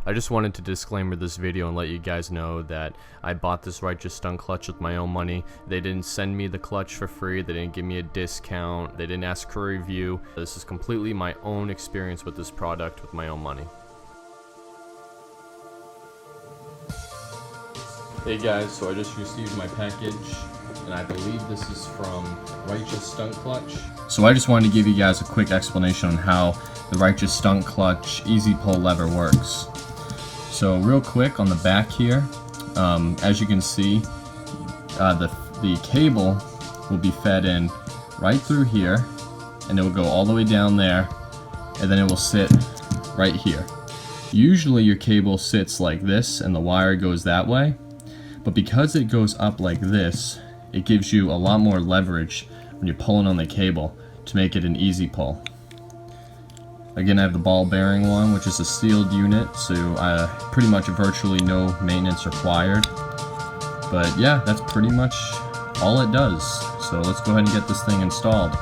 I just wanted to disclaimer this video and let you guys know that I bought this Righteous Stunt clutch with my own money. They didn't send me the clutch for free, they didn't give me a discount, they didn't ask for a review. This is completely my own experience with this product with my own money. Hey guys, so I just received my package and I believe this is from Righteous Stunt Clutch. So I just wanted to give you guys a quick explanation on how the Righteous Stunt Clutch easy pull lever works. So real quick on the back here, as you can see, the cable will be fed in right through here, and it will go all the way down there, and then it will sit right here. Usually your cable sits like this and the wire goes that way, but because it goes up like this, it gives you a lot more leverage when you're pulling on the cable to make it an easy pull. Again, I have the ball bearing one, which is a sealed unit, so pretty much virtually no maintenance required. But yeah, that's pretty much all it does. So let's go ahead and get this thing installed.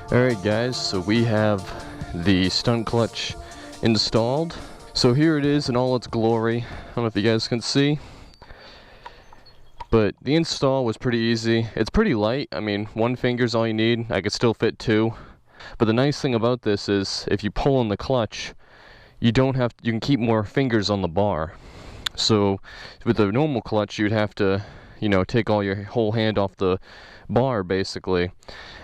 Alright guys, so we have the stunt clutch installed. So here it is in all its glory. I don't know if you guys can see, but the install was pretty easy. It's pretty light. I mean, one finger's all you need. I could still fit two. But the nice thing about this is if you pull on the clutch, you can keep more fingers on the bar. So with a normal clutch, you'd have to, you know, take all your whole hand off the bar basically.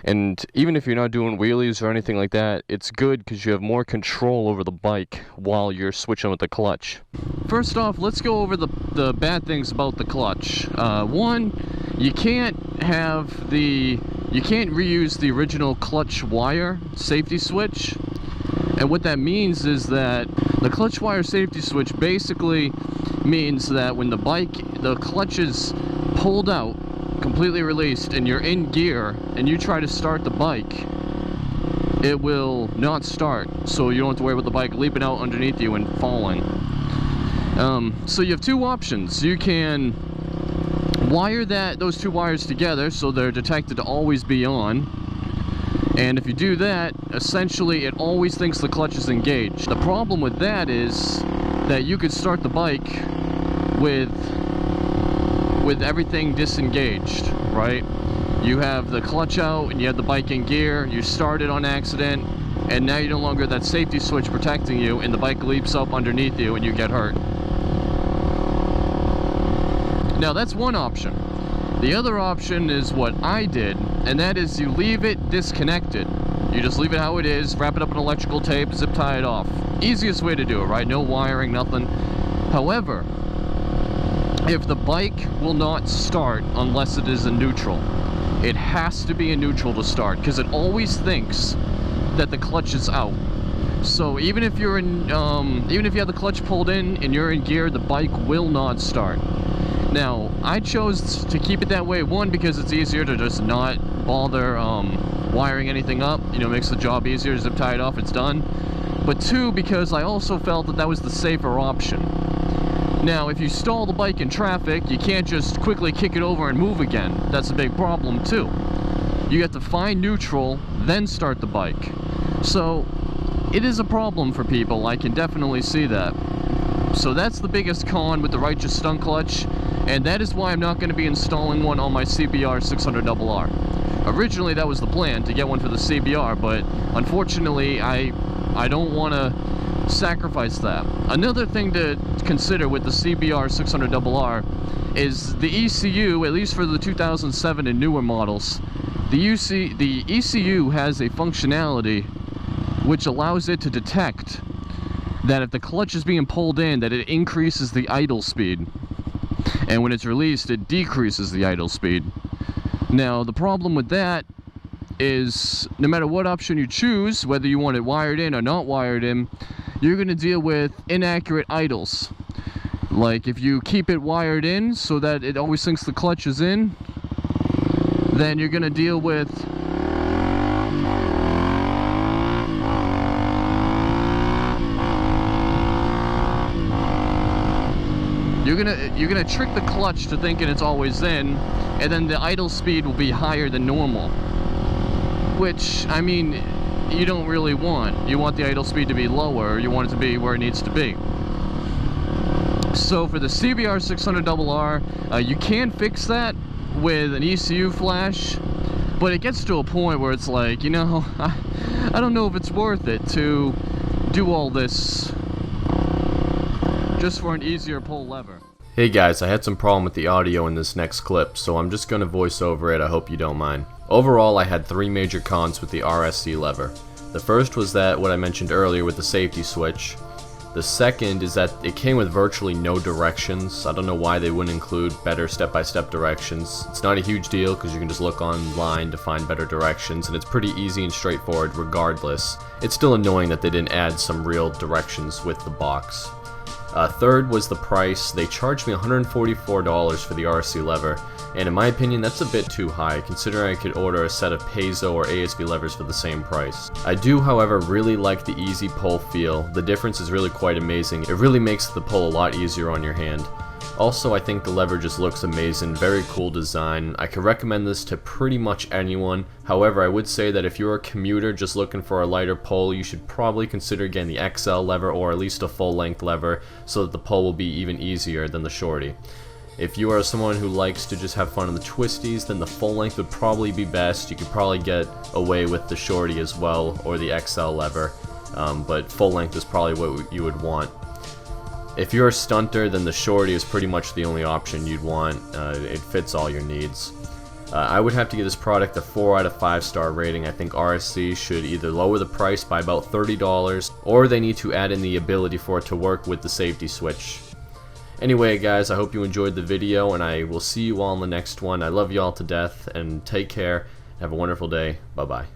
And even if you're not doing wheelies or anything like that, it's good because you have more control over the bike while you're switching with the clutch. First off, let's go over the bad things about the clutch. One, you can't reuse the original clutch wire safety switch. And what that means is that the clutch wire safety switch basically means that when the clutch is pulled out, completely released, and you're in gear and you try to start the bike, it will not start, so you don't have to worry about the bike leaping out underneath you and falling. So you have two options. You can wire those two wires together so they're detected to always be on, and if you do that, essentially it always thinks the clutch is engaged. The problem with that is that you could start the bike with with everything disengaged, right? You have the clutch out and you have the bike in gear, you started on accident, and now you no longer have that safety switch protecting you, and the bike leaps up underneath you and you get hurt. Now that's one option. The other option is what I did, and that is you leave it disconnected. You just leave it how it is, wrap it up in electrical tape, zip tie it off. Easiest way to do it, right? No wiring, nothing. However, if the bike will not start unless it is in neutral, it has to be in neutral to start, because it always thinks that the clutch is out. So even if you're in, even if you have the clutch pulled in and you're in gear, the bike will not start. Now, I chose to keep it that way, one, because it's easier to just not bother wiring anything up, you know, makes the job easier, zip tie it off, it's done. But two, because I also felt that that was the safer option. Now, if you stall the bike in traffic, you can't just quickly kick it over and move again. That's a big problem too. You have to find neutral, then start the bike. So, it is a problem for people, I can definitely see that. So that's the biggest con with the Righteous Stunt clutch, and that is why I'm not going to be installing one on my CBR600RR. Originally that was the plan, to get one for the CBR, but unfortunately I don't want to sacrifice that. Another thing to consider with the CBR600RR is the ECU, at least for the 2007 and newer models. The ECU has a functionality which allows it to detect that if the clutch is being pulled in, that it increases the idle speed, and when it's released it decreases the idle speed. Now the problem with that is no matter what option you choose, whether you want it wired in or not wired in, you're going to deal with inaccurate idles. Like if you keep it wired in so that it always thinks the clutch is in, then you're going to deal with you're gonna trick the clutch to thinking it's always in, and then the idle speed will be higher than normal, which, I mean, you don't really want. You want the idle speed to be lower, you want it to be where it needs to be. So for the CBR600RR, you can fix that with an ECU flash, but it gets to a point where it's like, you know, I don't know if it's worth it to do all this just for an easier pull lever. Hey guys, I had some problem with the audio in this next clip, so I'm just gonna voice over it. I hope you don't mind. Overall, I had 3 major cons with the RSC lever. The first was that what I mentioned earlier with the safety switch. The second is that it came with virtually no directions. I don't know why they wouldn't include better step-by-step directions. It's not a huge deal because you can just look online to find better directions, and it's pretty easy and straightforward regardless. It's still annoying that they didn't add some real directions with the box. Third was the price. They charged me $144 for the RSC lever, and in my opinion that's a bit too high considering I could order a set of piezo or ASV levers for the same price. I do, however, really like the easy pull feel. The difference is really quite amazing. It really makes the pull a lot easier on your hand. Also, I think the lever just looks amazing, very cool design. I could recommend this to pretty much anyone. However, I would say that if you're a commuter just looking for a lighter pull, you should probably consider getting the XL lever or at least a full-length lever so that the pull will be even easier than the shorty. If you are someone who likes to just have fun in the twisties, then the full length would probably be best. You could probably get away with the shorty as well, or the XL lever, but full length is probably what you would want. If you're a stunter, then the shorty is pretty much the only option you'd want. It fits all your needs. I would have to give this product a 4 out of 5 star rating. I think RSC should either lower the price by about $30, or they need to add in the ability for it to work with the safety switch. Anyway guys, I hope you enjoyed the video, and I will see you all in the next one. I love you all to death, and take care. Have a wonderful day. Bye bye.